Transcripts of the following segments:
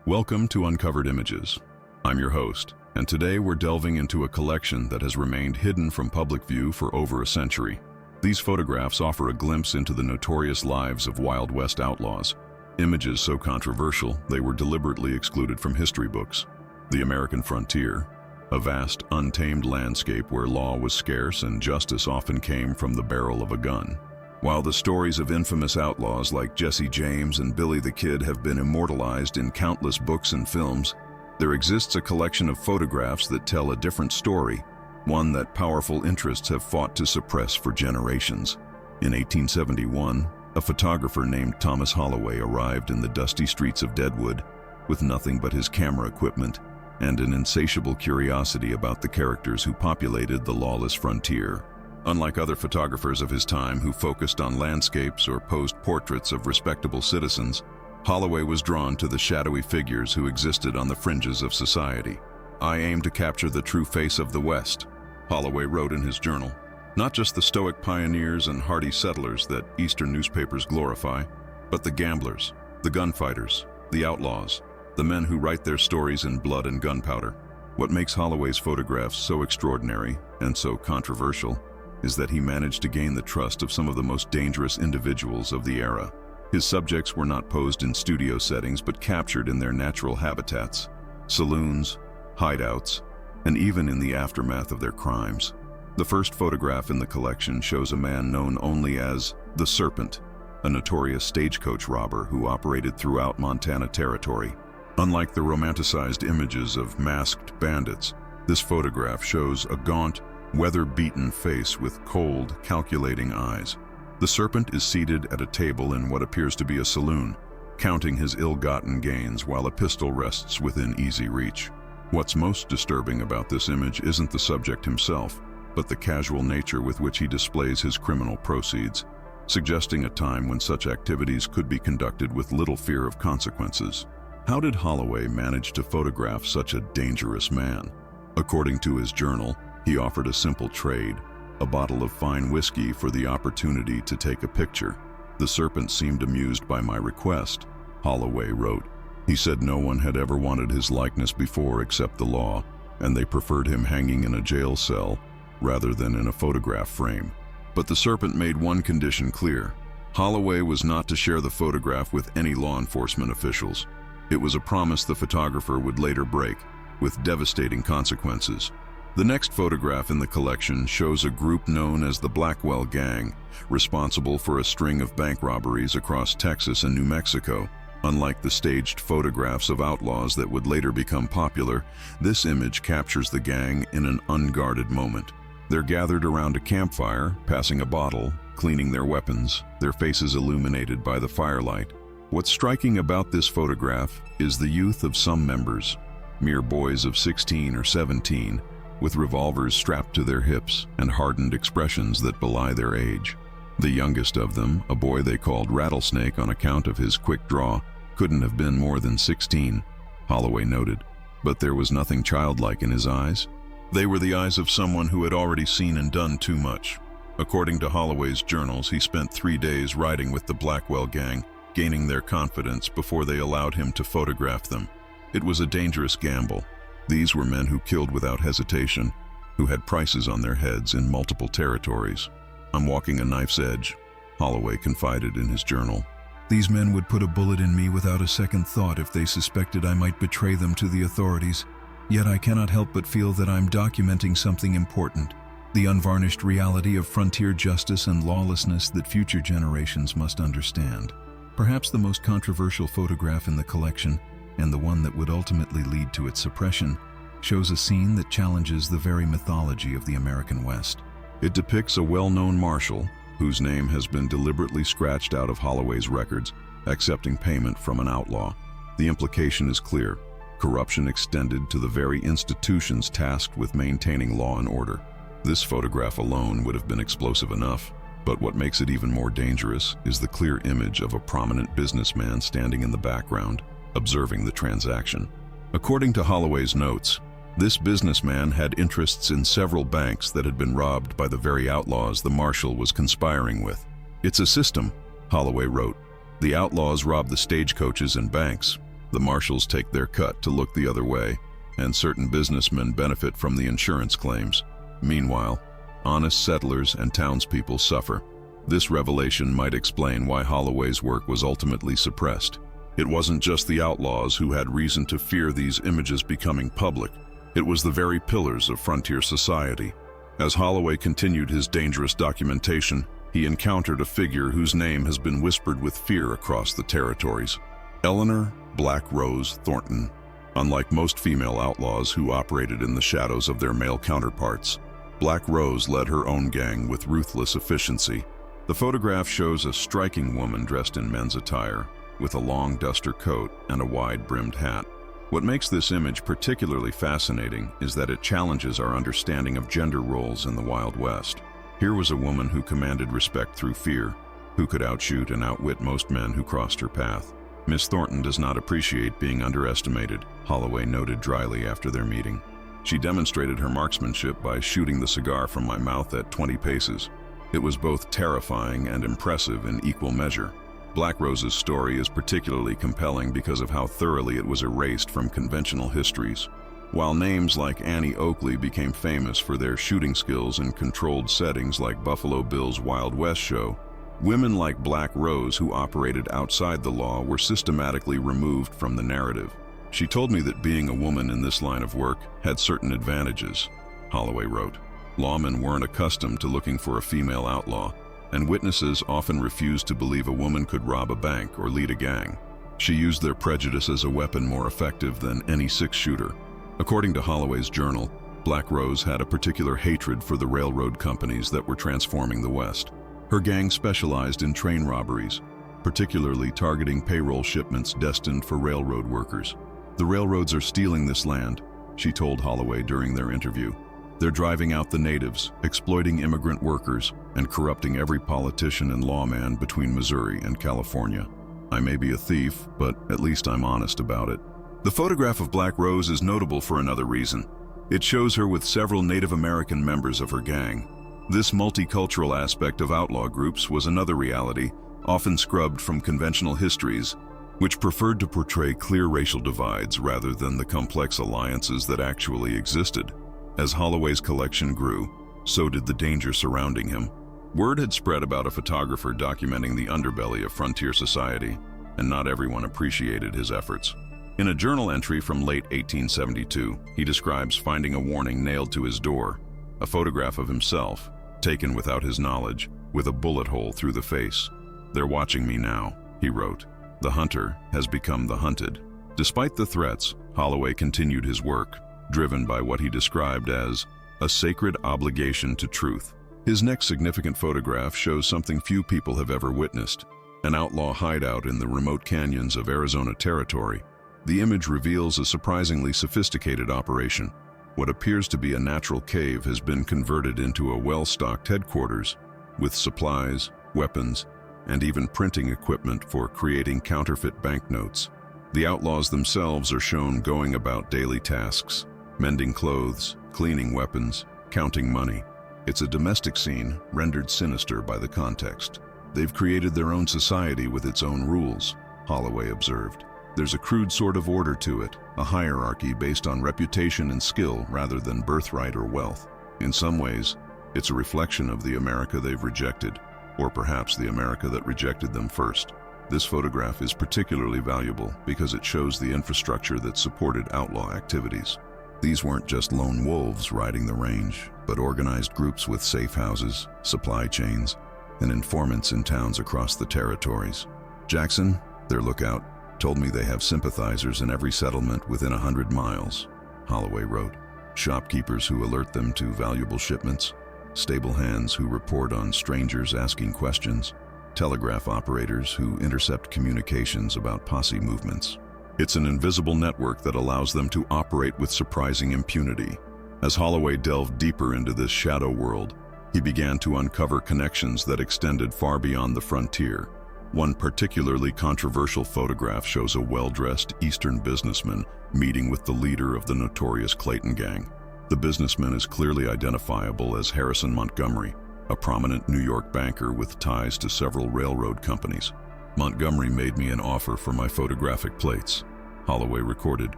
Welcome to Uncovered Images. I'm your host, and today we're delving into a collection that has remained hidden from public view for over a century. These photographs offer a glimpse into the notorious lives of Wild West outlaws, images so controversial they were deliberately excluded from history books. The American frontier, a vast, untamed landscape where law was scarce and justice often came from the barrel of a gun. While the stories of infamous outlaws like Jesse James and Billy the Kid have been immortalized in countless books and films, there exists a collection of photographs that tell a different story, one that powerful interests have fought to suppress for generations. In 1871, a photographer named Thomas Holloway arrived in the dusty streets of Deadwood with nothing but his camera equipment and an insatiable curiosity about the characters who populated the lawless frontier. Unlike other photographers of his time who focused on landscapes or posed portraits of respectable citizens, Holloway was drawn to the shadowy figures who existed on the fringes of society. "I aim to capture the true face of the West," Holloway wrote in his journal. "Not just the stoic pioneers and hardy settlers that Eastern newspapers glorify, but the gamblers, the gunfighters, the outlaws, the men who write their stories in blood and gunpowder." What makes Holloway's photographs so extraordinary and so controversial is that he managed to gain the trust of some of the most dangerous individuals of the era. His subjects were not posed in studio settings but captured in their natural habitats, saloons, hideouts, and even in the aftermath of their crimes. The first photograph in the collection shows a man known only as the Serpent, a notorious stagecoach robber who operated throughout Montana Territory. Unlike the romanticized images of masked bandits, this photograph shows a gaunt, weather-beaten face with cold, calculating eyes. The Serpent is seated at a table in what appears to be a saloon, counting his ill-gotten gains while a pistol rests within easy reach. What's most disturbing about this image isn't the subject himself, but the casual nature with which he displays his criminal proceeds, suggesting a time when such activities could be conducted with little fear of consequences. How did Holloway manage to photograph such a dangerous man? According to his journal, he offered a simple trade, a bottle of fine whiskey for the opportunity to take a picture. "The Serpent seemed amused by my request," Holloway wrote. "He said no one had ever wanted his likeness before except the law, and they preferred him hanging in a jail cell rather than in a photograph frame." But the Serpent made one condition clear. Holloway was not to share the photograph with any law enforcement officials. It was a promise the photographer would later break, with devastating consequences. The next photograph in the collection shows a group known as the Blackwell Gang, responsible for a string of bank robberies across Texas and New Mexico. Unlike the staged photographs of outlaws that would later become popular, this image captures the gang in an unguarded moment. They're gathered around a campfire, passing a bottle, cleaning their weapons, their faces illuminated by the firelight. What's striking about this photograph is the youth of some members, mere boys of 16 or 17, with revolvers strapped to their hips and hardened expressions that belie their age. The youngest of them, a boy they called Rattlesnake on account of his quick draw, couldn't have been more than 16, Holloway noted, but there was nothing childlike in his eyes. They were the eyes of someone who had already seen and done too much. According to Holloway's journals, he spent 3 days riding with the Blackwell Gang, gaining their confidence before they allowed him to photograph them. It was a dangerous gamble. These were men who killed without hesitation, who had prices on their heads in multiple territories. "I'm walking a knife's edge," Holloway confided in his journal. "These men would put a bullet in me without a second thought if they suspected I might betray them to the authorities. Yet I cannot help but feel that I'm documenting something important, the unvarnished reality of frontier justice and lawlessness that future generations must understand." Perhaps the most controversial photograph in the collection, and the one that would ultimately lead to its suppression, shows a scene that challenges the very mythology of the American West. It depicts a well-known marshal, whose name has been deliberately scratched out of Holloway's records, accepting payment from an outlaw. The implication is clear: corruption extended to the very institutions tasked with maintaining law and order. This photograph alone would have been explosive enough, but what makes it even more dangerous is the clear image of a prominent businessman standing in the background, observing the transaction. According to Holloway's notes, this businessman had interests in several banks that had been robbed by the very outlaws the marshal was conspiring with. "It's a system," Holloway wrote. "The outlaws rob the stagecoaches and banks. The marshals take their cut to look the other way, and certain businessmen benefit from the insurance claims. Meanwhile, honest settlers and townspeople suffer. This revelation might explain why Holloway's work was ultimately suppressed. It wasn't just the outlaws who had reason to fear these images becoming public. It was the very pillars of frontier society. As Holloway continued his dangerous documentation, he encountered a figure whose name has been whispered with fear across the territories. Eleanor Black Rose Thornton. Unlike most female outlaws who operated in the shadows of their male counterparts, Black Rose led her own gang with ruthless efficiency. The photograph shows a striking woman dressed in men's attire, with a long duster coat and a wide-brimmed hat. What makes this image particularly fascinating is that it challenges our understanding of gender roles in the Wild West. Here was a woman who commanded respect through fear, who could outshoot and outwit most men who crossed her path. Miss Thornton does not appreciate being underestimated, Holloway noted dryly after their meeting. She demonstrated her marksmanship by shooting the cigar from my mouth at 20 paces. It was both terrifying and impressive in equal measure. Black Rose's story is particularly compelling because of how thoroughly it was erased from conventional histories. While names like Annie Oakley became famous for their shooting skills in controlled settings like Buffalo Bill's Wild West show, women like Black Rose who operated outside the law were systematically removed from the narrative. She told me that being a woman in this line of work had certain advantages, Holloway wrote. Lawmen weren't accustomed to looking for a female outlaw, and witnesses often refused to believe a woman could rob a bank or lead a gang. She used their prejudice as a weapon more effective than any six-shooter. According to Holloway's journal, Black Rose had a particular hatred for the railroad companies that were transforming the West. Her gang specialized in train robberies, particularly targeting payroll shipments destined for railroad workers. The railroads are stealing this land, she told Holloway during their interview. They're driving out the natives, exploiting immigrant workers, and corrupting every politician and lawman between Missouri and California. I may be a thief, but at least I'm honest about it. The photograph of Black Rose is notable for another reason. It shows her with several Native American members of her gang. This multicultural aspect of outlaw groups was another reality, often scrubbed from conventional histories, which preferred to portray clear racial divides rather than the complex alliances that actually existed. As Holloway's collection grew, so did the danger surrounding him. Word had spread about a photographer documenting the underbelly of frontier society, and not everyone appreciated his efforts. In a journal entry from late 1872, he describes finding a warning nailed to his door, a photograph of himself, taken without his knowledge, with a bullet hole through the face. "They're watching me now," he wrote. "The hunter has become the hunted." Despite the threats, Holloway continued his work, driven by what he described as a sacred obligation to truth. His next significant photograph shows something few people have ever witnessed, an outlaw hideout in the remote canyons of Arizona Territory. The image reveals a surprisingly sophisticated operation. What appears to be a natural cave has been converted into a well-stocked headquarters, with supplies, weapons, and even printing equipment for creating counterfeit banknotes. The outlaws themselves are shown going about daily tasks, mending clothes, cleaning weapons, counting money. It's a domestic scene rendered sinister by the context. They've created their own society with its own rules, Holloway observed. There's a crude sort of order to it, a hierarchy based on reputation and skill rather than birthright or wealth. In some ways, it's a reflection of the America they've rejected, or perhaps the America that rejected them first. This photograph is particularly valuable because it shows the infrastructure that supported outlaw activities. These weren't just lone wolves riding the range, but organized groups with safe houses, supply chains, and informants in towns across the territories. Jackson, their lookout, told me they have sympathizers in every settlement within 100 miles, Holloway wrote. Shopkeepers who alert them to valuable shipments, stable hands who report on strangers asking questions, telegraph operators who intercept communications about posse movements. It's an invisible network that allows them to operate with surprising impunity. As Holloway delved deeper into this shadow world, he began to uncover connections that extended far beyond the frontier. One particularly controversial photograph shows a well-dressed Eastern businessman meeting with the leader of the notorious Clayton gang. The businessman is clearly identifiable as Harrison Montgomery, a prominent New York banker with ties to several railroad companies. Montgomery made me an offer for my photographic plates. Holloway recorded.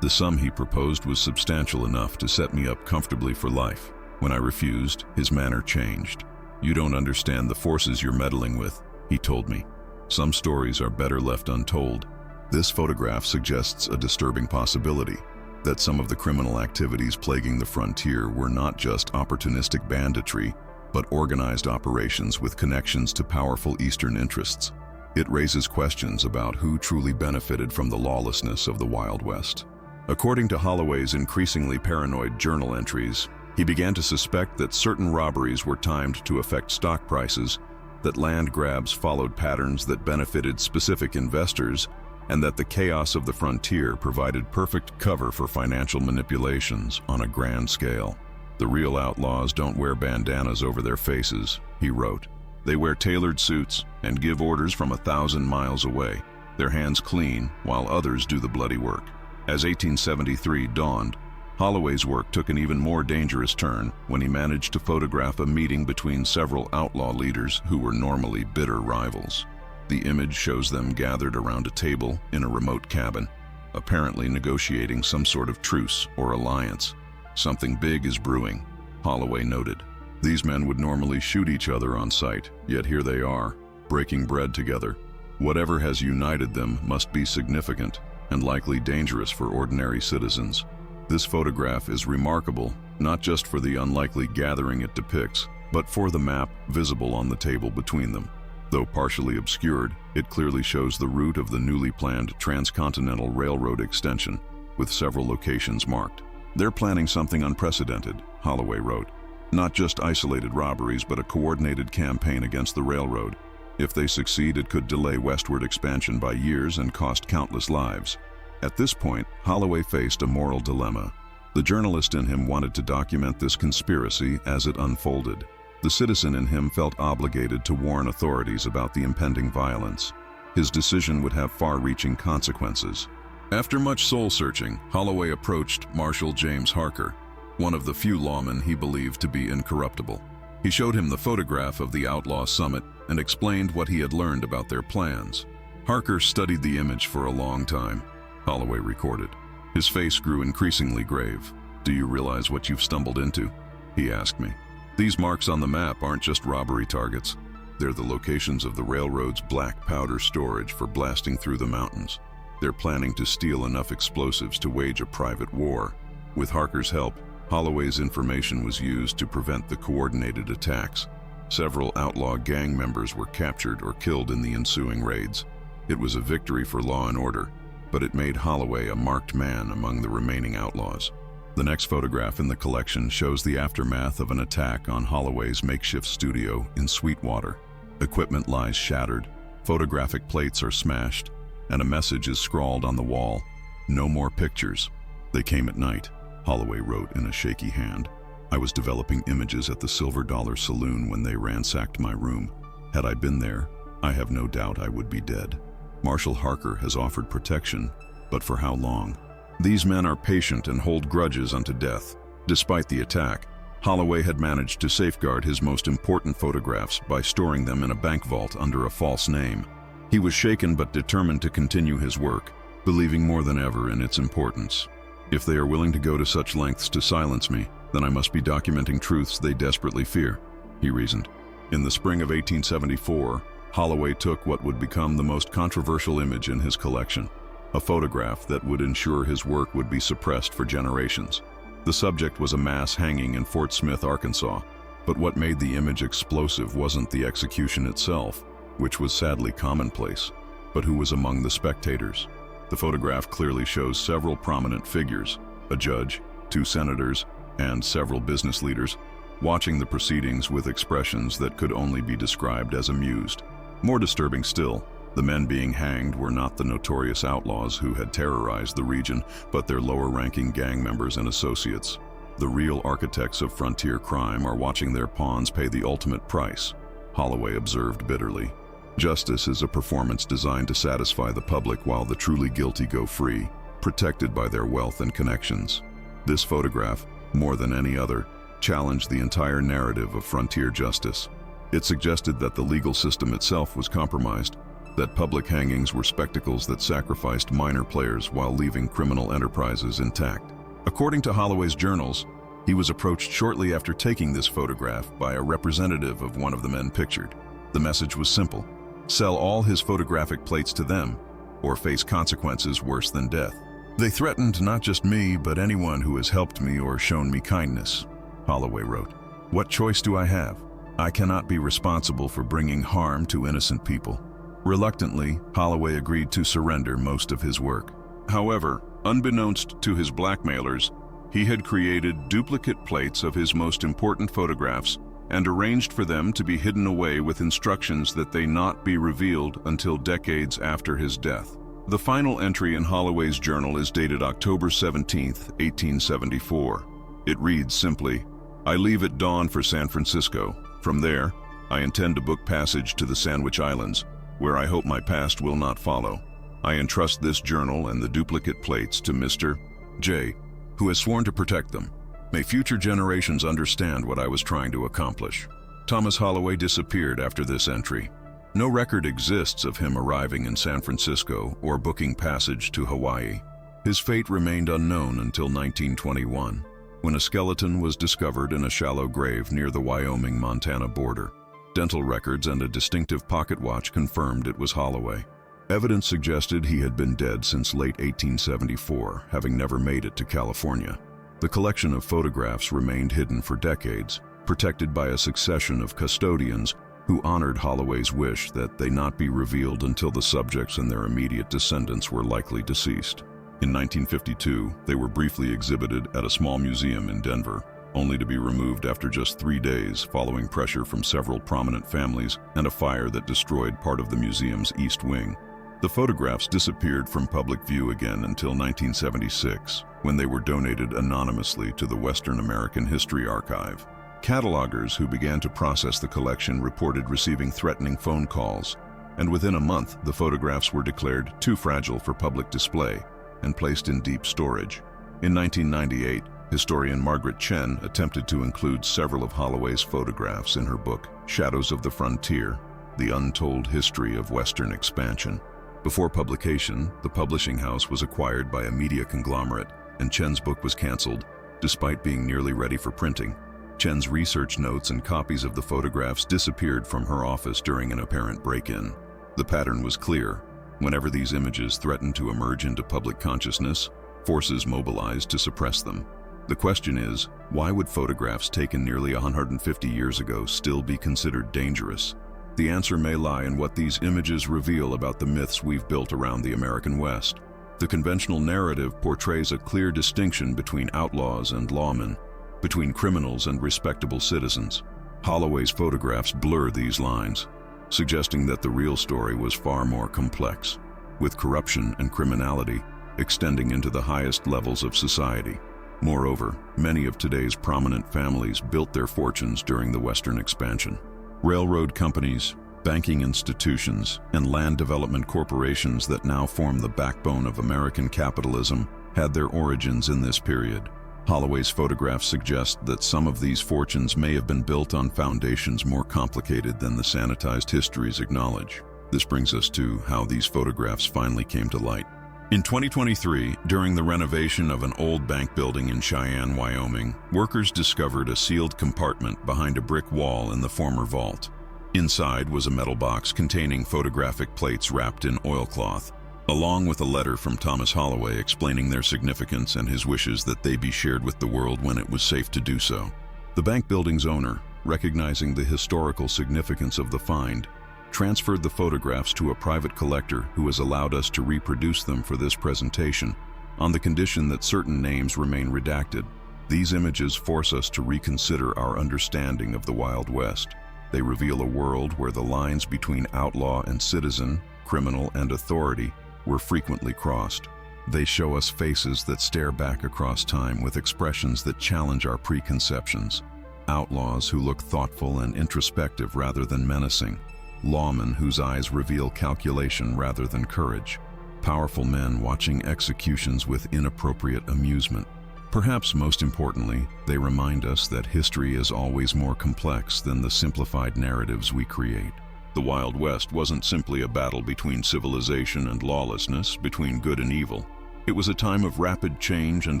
The sum he proposed was substantial enough to set me up comfortably for life. When I refused, his manner changed. "You don't understand the forces you're meddling with," he told me. "Some stories are better left untold." This photograph suggests a disturbing possibility, that some of the criminal activities plaguing the frontier were not just opportunistic banditry, but organized operations with connections to powerful Eastern interests. It raises questions about who truly benefited from the lawlessness of the Wild West. According to Holloway's increasingly paranoid journal entries, he began to suspect that certain robberies were timed to affect stock prices, that land grabs followed patterns that benefited specific investors, and that the chaos of the frontier provided perfect cover for financial manipulations on a grand scale. "The real outlaws don't wear bandanas over their faces," he wrote. "They wear tailored suits and give orders from 1,000 miles away, their hands clean while others do the bloody work." As 1873 dawned, Holloway's work took an even more dangerous turn when he managed to photograph a meeting between several outlaw leaders who were normally bitter rivals. The image shows them gathered around a table in a remote cabin, apparently negotiating some sort of truce or alliance. "Something big is brewing," Holloway noted. "These men would normally shoot each other on sight, yet here they are, breaking bread together. Whatever has united them must be significant and likely dangerous for ordinary citizens." This photograph is remarkable, not just for the unlikely gathering it depicts, but for the map visible on the table between them. Though partially obscured, it clearly shows the route of the newly planned transcontinental railroad extension, with several locations marked. "They're planning something unprecedented," Holloway wrote. "Not just isolated robberies, but a coordinated campaign against the railroad. If they succeed, it could delay westward expansion by years and cost countless lives." At this point, Holloway faced a moral dilemma. The journalist in him wanted to document this conspiracy as it unfolded. The citizen in him felt obligated to warn authorities about the impending violence. His decision would have far-reaching consequences. After much soul-searching, Holloway approached Marshal James Harker, one of the few lawmen he believed to be incorruptible. He showed him the photograph of the Outlaw summit and explained what he had learned about their plans. Harker studied the image for a long time, Holloway recorded. His face grew increasingly grave. "Do you realize what you've stumbled into?" he asked me. "These marks on the map aren't just robbery targets. They're the locations of the railroad's black powder storage for blasting through the mountains. They're planning to steal enough explosives to wage a private war." With Harker's help, Holloway's information was used to prevent the coordinated attacks. Several outlaw gang members were captured or killed in the ensuing raids. It was a victory for law and order, but it made Holloway a marked man among the remaining outlaws. The next photograph in the collection shows the aftermath of an attack on Holloway's makeshift studio in Sweetwater. Equipment lies shattered, photographic plates are smashed, and a message is scrawled on the wall: "No more pictures." "They came at night," Holloway wrote in a shaky hand. "I was developing images at the Silver Dollar Saloon when they ransacked my room. Had I been there, I have no doubt I would be dead. Marshal Harker has offered protection, but for how long? These men are patient and hold grudges unto death." Despite the attack, Holloway had managed to safeguard his most important photographs by storing them in a bank vault under a false name. He was shaken but determined to continue his work, believing more than ever in its importance. "If they are willing to go to such lengths to silence me, then I must be documenting truths they desperately fear," he reasoned. In the spring of 1874, Holloway took what would become the most controversial image in his collection, a photograph that would ensure his work would be suppressed for generations. The subject was a mass hanging in Fort Smith, Arkansas, but what made the image explosive wasn't the execution itself, which was sadly commonplace, but who was among the spectators. The photograph clearly shows several prominent figures, a judge, 2 senators, and several business leaders, watching the proceedings with expressions that could only be described as amused. More disturbing still, the men being hanged were not the notorious outlaws who had terrorized the region, but their lower-ranking gang members and associates. The real architects of frontier crime are watching their pawns pay the ultimate price, Holloway observed bitterly. "Justice is a performance designed to satisfy the public while the truly guilty go free, protected by their wealth and connections." This photograph, more than any other, challenged the entire narrative of frontier justice. It suggested that the legal system itself was compromised, that public hangings were spectacles that sacrificed minor players while leaving criminal enterprises intact. According to Holloway's journals, he was approached shortly after taking this photograph by a representative of one of the men pictured. The message was simple: sell all his photographic plates to them, or face consequences worse than death. They threatened not just me, but anyone who has helped me or shown me kindness, Holloway wrote. What choice do I have? I cannot be responsible for bringing harm to innocent people. Reluctantly, Holloway agreed to surrender most of his work. However, unbeknownst to his blackmailers, he had created duplicate plates of his most important photographs and arranged for them to be hidden away with instructions that they not be revealed until decades after his death. The final entry in Holloway's journal is dated October 17, 1874. It reads simply, "I leave at dawn for San Francisco. From there, I intend to book passage to the Sandwich Islands, where I hope my past will not follow. I entrust this journal and the duplicate plates to Mr. J, who has sworn to protect them. May future generations understand what I was trying to accomplish." Thomas Holloway disappeared after this entry. No record exists of him arriving in San Francisco or booking passage to Hawaii. His fate remained unknown until 1921, when a skeleton was discovered in a shallow grave near the Wyoming-Montana border. Dental records and a distinctive pocket watch confirmed it was Holloway. Evidence suggested he had been dead since late 1874, having never made it to California. The collection of photographs remained hidden for decades, protected by a succession of custodians who honored Holloway's wish that they not be revealed until the subjects and their immediate descendants were likely deceased. In 1952, they were briefly exhibited at a small museum in Denver, only to be removed after just 3 days following pressure from several prominent families and a fire that destroyed part of the museum's east wing. The photographs disappeared from public view again until 1976, when they were donated anonymously to the Western American History Archive. Catalogers who began to process the collection reported receiving threatening phone calls, and within a month the photographs were declared too fragile for public display and placed in deep storage. In 1998, historian Margaret Chen attempted to include several of Holloway's photographs in her book, Shadows of the Frontier: The Untold History of Western Expansion. Before publication, the publishing house was acquired by a media conglomerate, and Chen's book was canceled, despite being nearly ready for printing. Chen's research notes and copies of the photographs disappeared from her office during an apparent break-in. The pattern was clear. Whenever these images threatened to emerge into public consciousness, forces mobilized to suppress them. The question is, why would photographs taken nearly 150 years ago still be considered dangerous? The answer may lie in what these images reveal about the myths we've built around the American West. The conventional narrative portrays a clear distinction between outlaws and lawmen, between criminals and respectable citizens. Holloway's photographs blur these lines, suggesting that the real story was far more complex, with corruption and criminality extending into the highest levels of society. Moreover, many of today's prominent families built their fortunes during the Western expansion. Railroad companies, banking institutions, and land development corporations that now form the backbone of American capitalism had their origins in this period. Holloway's photographs suggest that some of these fortunes may have been built on foundations more complicated than the sanitized histories acknowledge. This brings us to how these photographs finally came to light. In 2023, during the renovation of an old bank building in Cheyenne, Wyoming, workers discovered a sealed compartment behind a brick wall in the former vault. Inside was a metal box containing photographic plates wrapped in oilcloth, along with a letter from Thomas Holloway explaining their significance and his wishes that they be shared with the world when it was safe to do so. The bank building's owner, recognizing the historical significance of the find, transferred the photographs to a private collector who has allowed us to reproduce them for this presentation, on the condition that certain names remain redacted. These images force us to reconsider our understanding of the Wild West. They reveal a world where the lines between outlaw and citizen, criminal and authority, were frequently crossed. They show us faces that stare back across time with expressions that challenge our preconceptions. Outlaws who look thoughtful and introspective rather than menacing. Lawmen whose eyes reveal calculation rather than courage. Powerful men watching executions with inappropriate amusement. Perhaps most importantly, they remind us that history is always more complex than the simplified narratives we create. The Wild West wasn't simply a battle between civilization and lawlessness, between good and evil. It was a time of rapid change and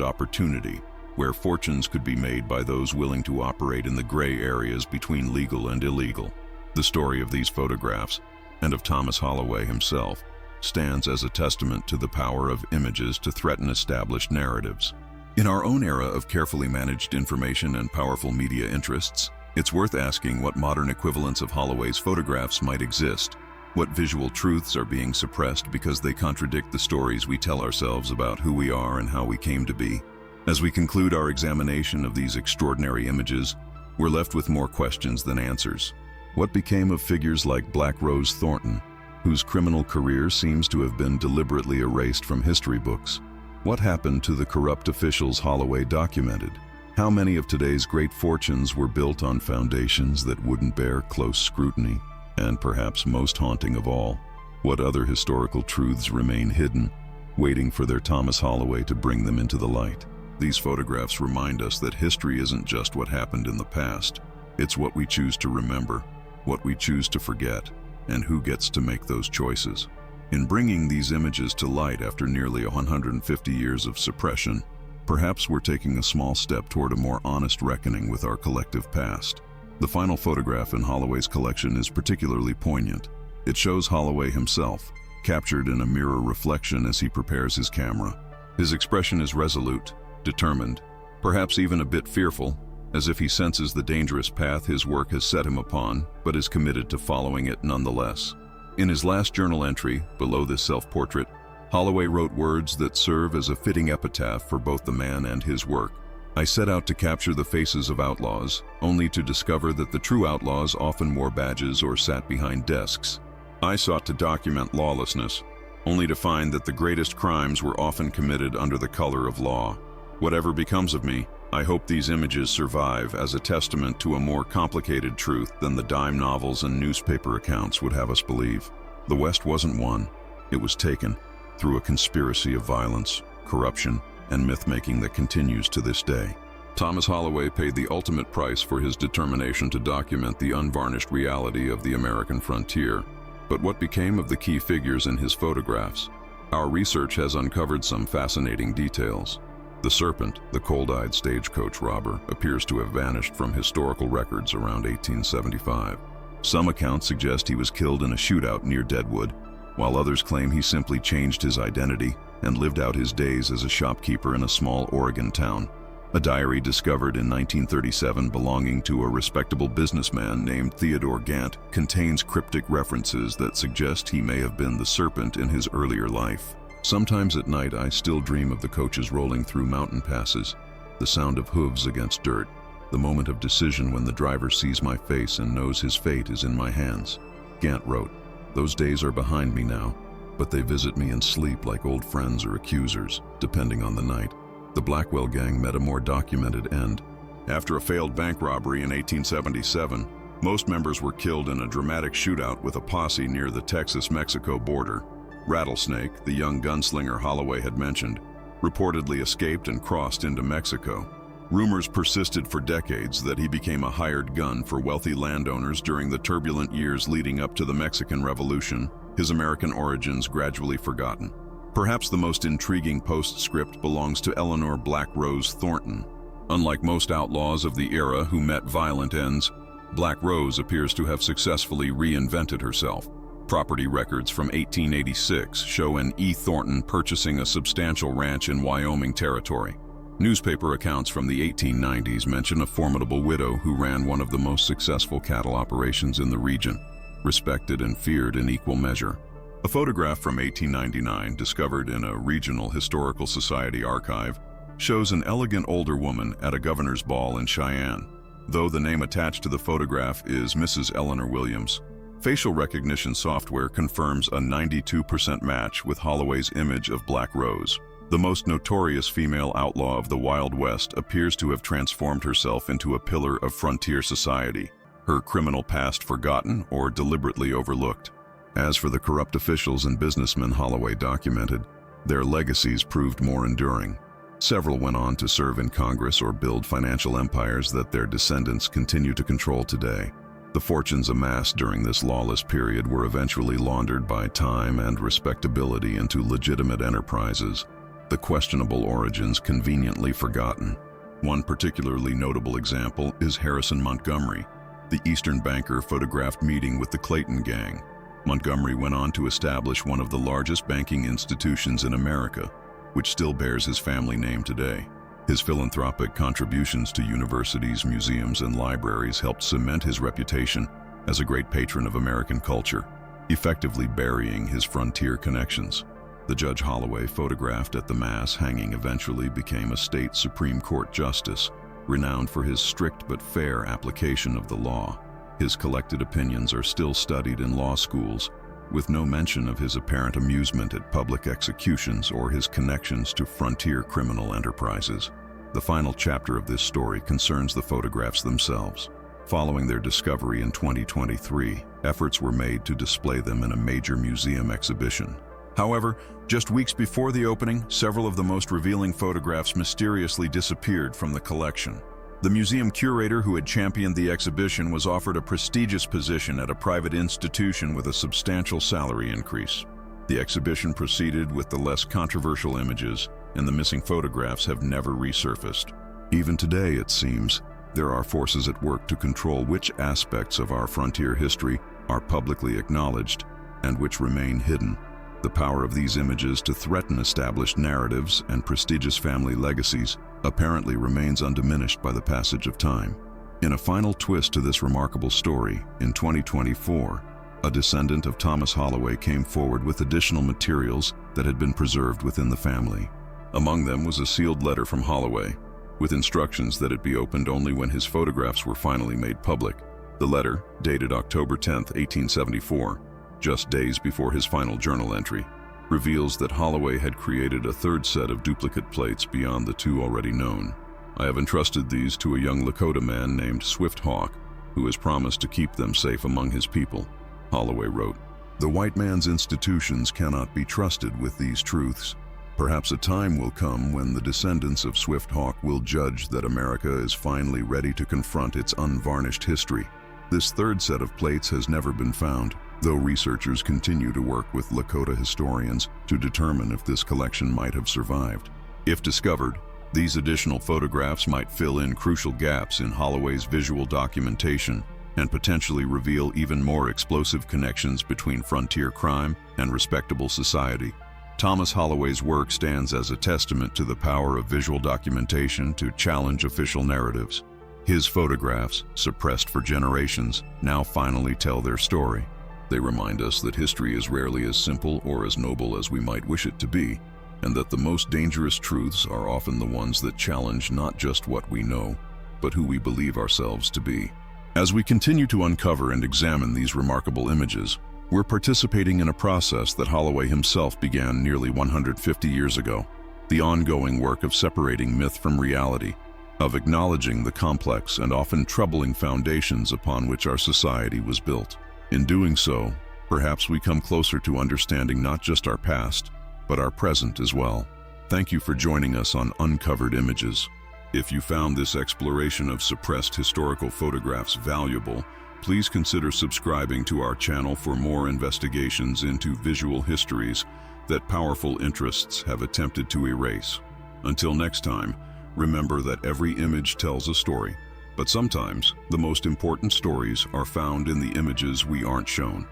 opportunity, where fortunes could be made by those willing to operate in the gray areas between legal and illegal. The story of these photographs, and of Thomas Holloway himself, stands as a testament to the power of images to threaten established narratives. In our own era of carefully managed information and powerful media interests, it's worth asking what modern equivalents of Holloway's photographs might exist. What visual truths are being suppressed because they contradict the stories we tell ourselves about who we are and how we came to be? As we conclude our examination of these extraordinary images, we're left with more questions than answers. What became of figures like Black Rose Thornton, whose criminal career seems to have been deliberately erased from history books? What happened to the corrupt officials Holloway documented? How many of today's great fortunes were built on foundations that wouldn't bear close scrutiny? And perhaps most haunting of all, what other historical truths remain hidden, waiting for their Thomas Holloway to bring them into the light? These photographs remind us that history isn't just what happened in the past. It's what we choose to remember, what we choose to forget, and who gets to make those choices. In bringing these images to light after nearly 150 years of suppression, perhaps we're taking a small step toward a more honest reckoning with our collective past. The final photograph in Holloway's collection is particularly poignant. It shows Holloway himself, captured in a mirror reflection as he prepares his camera. His expression is resolute, determined, perhaps even a bit fearful, as if he senses the dangerous path his work has set him upon, but is committed to following it nonetheless. In his last journal entry, below this self-portrait, Holloway wrote words that serve as a fitting epitaph for both the man and his work. "I set out to capture the faces of outlaws, only to discover that the true outlaws often wore badges or sat behind desks. I sought to document lawlessness, only to find that the greatest crimes were often committed under the color of law. Whatever becomes of me, I hope these images survive as a testament to a more complicated truth than the dime novels and newspaper accounts would have us believe. The West wasn't won, it was taken, through a conspiracy of violence, corruption, and myth-making that continues to this day." Thomas Holloway paid the ultimate price for his determination to document the unvarnished reality of the American frontier. But what became of the key figures in his photographs? Our research has uncovered some fascinating details. The Serpent, the cold-eyed stagecoach robber, appears to have vanished from historical records around 1875. Some accounts suggest he was killed in a shootout near Deadwood, while others claim he simply changed his identity and lived out his days as a shopkeeper in a small Oregon town. A diary discovered in 1937 belonging to a respectable businessman named Theodore Gant contains cryptic references that suggest he may have been the Serpent in his earlier life. "Sometimes at night I still dream of the coaches rolling through mountain passes, the sound of hooves against dirt, the moment of decision when the driver sees my face and knows his fate is in my hands." Gant wrote, "Those days are behind me now, but they visit me in sleep like old friends or accusers, depending on the night." The Blackwell gang met a more documented end. After a failed bank robbery in 1877, most members were killed in a dramatic shootout with a posse near the Texas-Mexico border. Rattlesnake, the young gunslinger Holloway had mentioned, reportedly escaped and crossed into Mexico. Rumors persisted for decades that he became a hired gun for wealthy landowners during the turbulent years leading up to the Mexican Revolution, his American origins gradually forgotten. Perhaps the most intriguing postscript belongs to Eleanor Black Rose Thornton. Unlike most outlaws of the era who met violent ends, Black Rose appears to have successfully reinvented herself. Property records from 1886 show an E. Thornton purchasing a substantial ranch in Wyoming territory. Newspaper accounts from the 1890s mention a formidable widow who ran one of the most successful cattle operations in the region, respected and feared in equal measure. A photograph from 1899, discovered in a regional historical society archive, shows an elegant older woman at a governor's ball in Cheyenne. Though the name attached to the photograph is Mrs. Eleanor Williams, facial recognition software confirms a 92% match with Holloway's image of Black Rose. The most notorious female outlaw of the Wild West appears to have transformed herself into a pillar of frontier society, her criminal past forgotten or deliberately overlooked. As for the corrupt officials and businessmen Holloway documented, their legacies proved more enduring. Several went on to serve in Congress or build financial empires that their descendants continue to control today. The fortunes amassed during this lawless period were eventually laundered by time and respectability into legitimate enterprises, the questionable origins conveniently forgotten. One particularly notable example is Harrison Montgomery, the Eastern banker photographed meeting with the Clayton gang. Montgomery went on to establish one of the largest banking institutions in America, which still bears his family name today. His philanthropic contributions to universities, museums, and libraries helped cement his reputation as a great patron of American culture, effectively burying his frontier connections. The Judge Holloway photographed at the mass hanging eventually became a state Supreme Court justice, renowned for his strict but fair application of the law. His collected opinions are still studied in law schools, with no mention of his apparent amusement at public executions or his connections to frontier criminal enterprises. The final chapter of this story concerns the photographs themselves. Following their discovery in 2023, efforts were made to display them in a major museum exhibition. However, just weeks before the opening, several of the most revealing photographs mysteriously disappeared from the collection. The museum curator who had championed the exhibition was offered a prestigious position at a private institution with a substantial salary increase. The exhibition proceeded with the less controversial images, and the missing photographs have never resurfaced. Even today, it seems, there are forces at work to control which aspects of our frontier history are publicly acknowledged and which remain hidden. The power of these images to threaten established narratives and prestigious family legacies apparently remains undiminished by the passage of time. In a final twist to this remarkable story, in 2024, a descendant of Thomas Holloway came forward with additional materials that had been preserved within the family. Among them was a sealed letter from Holloway, with instructions that it be opened only when his photographs were finally made public. The letter, dated October 10, 1874, just days before his final journal entry, reveals that Holloway had created a third set of duplicate plates beyond the two already known. I have entrusted these to a young Lakota man named Swift Hawk, who has promised to keep them safe among his people. Holloway wrote, "The white man's institutions cannot be trusted with these truths. Perhaps a time will come when the descendants of Swift Hawk will judge that America is finally ready to confront its unvarnished history. This third set of plates has never been found, though researchers continue to work with Lakota historians to determine if this collection might have survived. If discovered, these additional photographs might fill in crucial gaps in Holloway's visual documentation and potentially reveal even more explosive connections between frontier crime and respectable society." Thomas Holloway's work stands as a testament to the power of visual documentation to challenge official narratives. His photographs, suppressed for generations, now finally tell their story. They remind us that history is rarely as simple or as noble as we might wish it to be, and that the most dangerous truths are often the ones that challenge not just what we know, but who we believe ourselves to be. As we continue to uncover and examine these remarkable images, we're participating in a process that Holloway himself began nearly 150 years ago, the ongoing work of separating myth from reality, of acknowledging the complex and often troubling foundations upon which our society was built. In doing so, perhaps we come closer to understanding not just our past, but our present as well. Thank you for joining us on Uncovered Images. If you found this exploration of suppressed historical photographs valuable, please consider subscribing to our channel for more investigations into visual histories that powerful interests have attempted to erase. Until next time, remember that every image tells a story. But sometimes, the most important stories are found in the images we aren't shown.